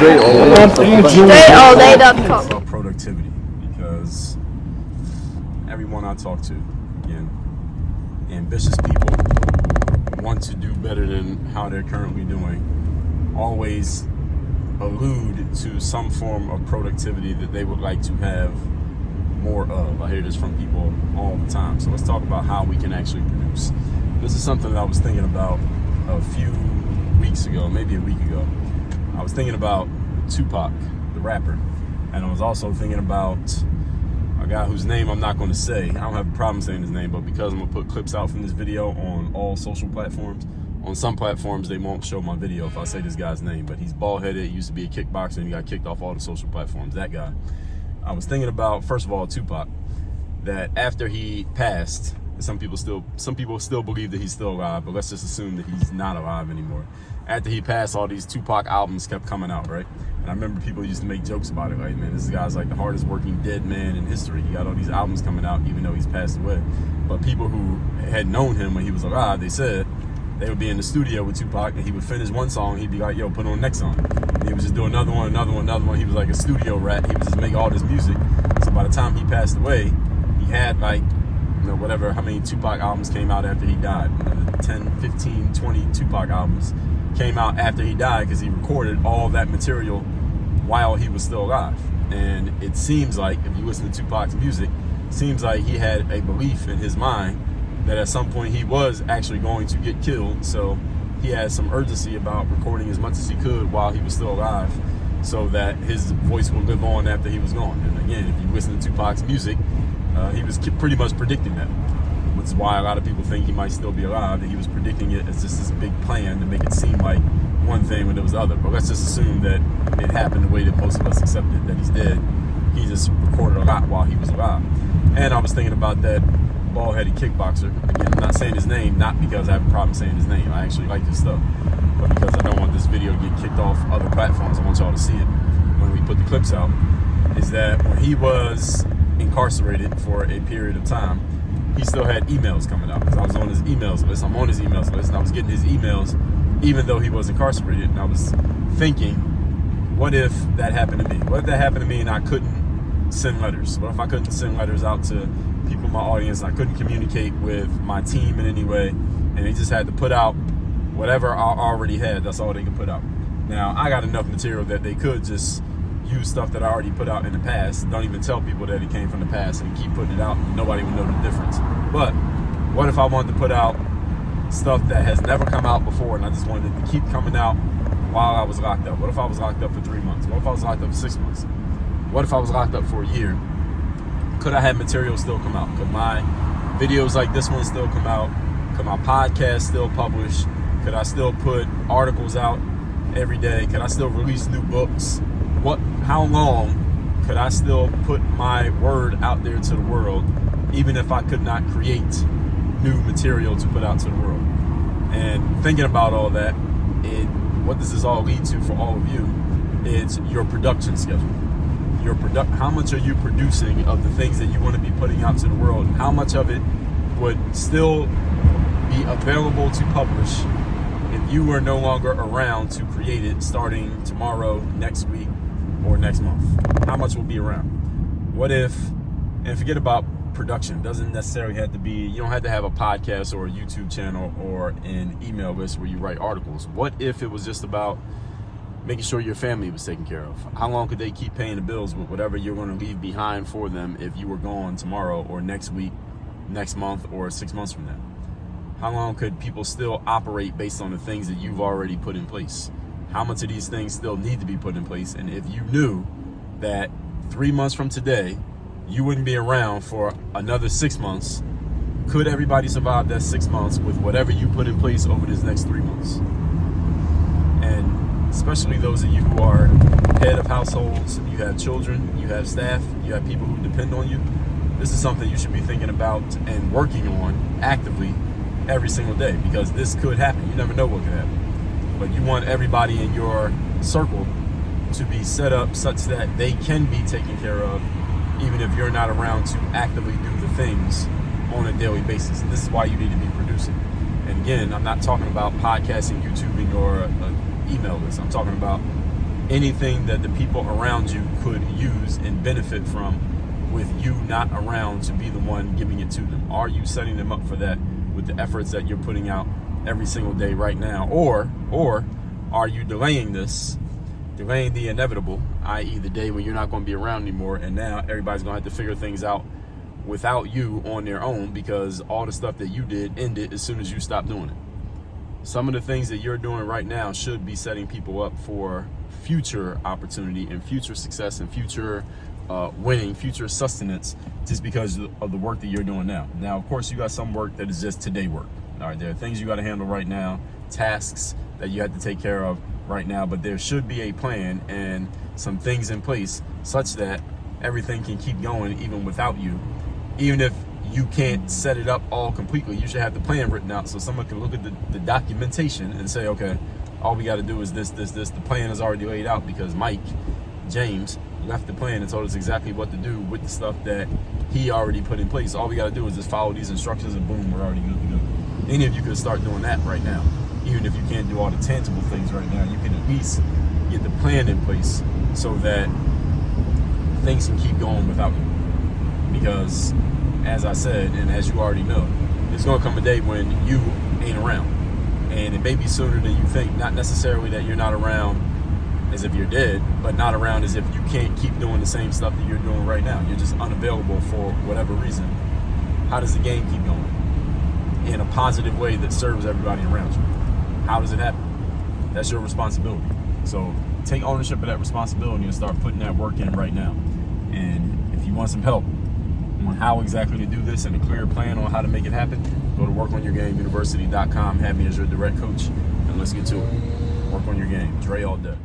Straight About productivity, because everyone I talk to, again, ambitious people want to do better than how they're currently doing, always allude to some form of productivity that they would like to have more of. I hear this from people all the time. So let's talk about how we can actually produce. This is something that I was thinking about a few weeks ago, maybe a week ago. I was thinking about Tupac, the rapper, and I was also thinking about a guy whose name I'm not going to say. I don't have a problem saying his name, but because I'm going to put clips out from this video on all social platforms, on some platforms they won't show my video if I say this guy's name, but he's bald-headed, he used to be a kickboxer, and he got kicked off all the social platforms, that guy. I was thinking about, first of all, Tupac, that after he passed, some people still believe that he's still alive, but let's just assume that he's not alive anymore. After he passed, all these Tupac albums kept coming out, right? And I remember people used to make jokes about it, like, man, this guy's like the hardest working dead man in history. He got all these albums coming out, even though he's passed away. But people who had known him when he was alive, they said they would be in the studio with Tupac, and he would finish one song, he'd be like, yo, put on the next song. And he would just do another one. He was like a studio rat. He would just make all this music. So by the time he passed away, he had like, whatever, how many Tupac albums came out after he died. 10, 15, 20 Tupac albums came out after he died because he recorded all that material while he was still alive. And it seems like, if you listen to Tupac's music, it seems like he had a belief in his mind that at some point he was actually going to get killed. So he had some urgency about recording as much as he could while he was still alive, so that his voice would live on after he was gone. And again, if you listen to Tupac's music, he was pretty much predicting that, which is why a lot of people think he might still be alive, that he was predicting it as just this big plan to make it seem like one thing when it was the other. But let's just assume that it happened the way that most of us accepted, that he's dead. He just recorded a lot while he was alive. And I was thinking about that bald-headed kickboxer. Again, I'm not saying his name, not because I have a problem saying his name. I actually like his stuff, but because I don't want this video to get kicked off other platforms. I want y'all to see it when we put the clips out. Is that when he was incarcerated for a period of time, he still had emails coming out, because I was on his emails list. I'm on his emails list, and I was getting his emails even though he was incarcerated. And I was thinking, what if that happened to me? What if that happened to me and I couldn't send letters? What if I couldn't send letters out to people in my audience? I couldn't communicate with my team in any way, and they just had to put out whatever I already had. That's all they could put out. Now, I got enough material that they could just use stuff that I already put out in the past. Don't even tell people that it came from the past, and keep putting it out. Nobody would know the difference. But what if I wanted to put out stuff that has never come out before, and I just wanted it to keep coming out while I was locked up? What if I was locked up for 3 months? What if I was locked up for 6 months? What if I was locked up for a year? Could I have material still come out? Could my videos like this one still come out? Could my podcast still publish? Could I still put articles out every day? Could I still release new books? How long could I still put my word out there to the world, even if I could not create new material to put out to the world? And thinking about all that, what does this all lead to for all of you? It's your production schedule. How much are you producing of the things that you want to be putting out to the world? How much of it would still be available to publish if you were no longer around to create it, starting tomorrow, next week, or next month? How much will be around? What if, and forget about production, it doesn't necessarily have to be, you don't have to have a podcast or a YouTube channel or an email list where you write articles. What if it was just about making sure your family was taken care of? How long could they keep paying the bills with whatever you're going to leave behind for them if you were gone tomorrow or next week, next month, or 6 months from now? How long could people still operate based on the things that you've already put in place? How much of these things still need to be put in place? And if you knew that 3 months from today, you wouldn't be around for another 6 months, could everybody survive that 6 months with whatever you put in place over this next 3 months? And especially those of you who are head of households, you have children, you have staff, you have people who depend on you, this is something you should be thinking about and working on actively every single day, because this could happen. You never know what could happen. But you want everybody in your circle to be set up such that they can be taken care of, even if you're not around to actively do the things on a daily basis. And this is why you need to be producing. And again, I'm not talking about podcasting, YouTubing, or an email list. I'm talking about anything that the people around you could use and benefit from with you not around to be the one giving it to them? Are you setting them up for that with the efforts that you're putting out every single day right now? Or are you delaying the inevitable, i.e. the day when you're not going to be around anymore, and now everybody's going to have to figure things out without you on their own, because all the stuff that you did ended as soon as you stopped doing it. Some of the things that you're doing right now should be setting people up for future opportunity and future success and future winning, future sustenance, just because of the work that you're doing now. Now, of course, you got some work that is just today work. All right, there are things you got to handle right now, tasks that you have to take care of right now, but there should be a plan and some things in place such that everything can keep going even without you. Even if you can't set it up all completely, you should have the plan written out so someone can look at the documentation and say, okay, all we got to do is this. The plan is already laid out because Mike James left the plan and told us exactly what to do with the stuff that he already put in place. All we got to do is just follow these instructions and boom, we're already good to go. Any of you could start doing that right now. Even if you can't do all the tangible things right now, you can at least get the plan in place so that things can keep going without you. Because, as I said, and as you already know, there's going to come a day when you ain't around. And it may be sooner than you think. Not necessarily that you're not around as if you're dead, but not around as if you can't keep doing the same stuff that you're doing right now. You're just unavailable for whatever reason. How does the game keep going? In a positive way that serves everybody around you. How does it happen? That's your responsibility. So take ownership of that responsibility and start putting that work in right now. And if you want some help on how exactly to do this and a clear plan on how to make it happen, go to workonyourgameuniversity.com, have me as your direct coach, and let's get to it. Work on your game. Dre all day.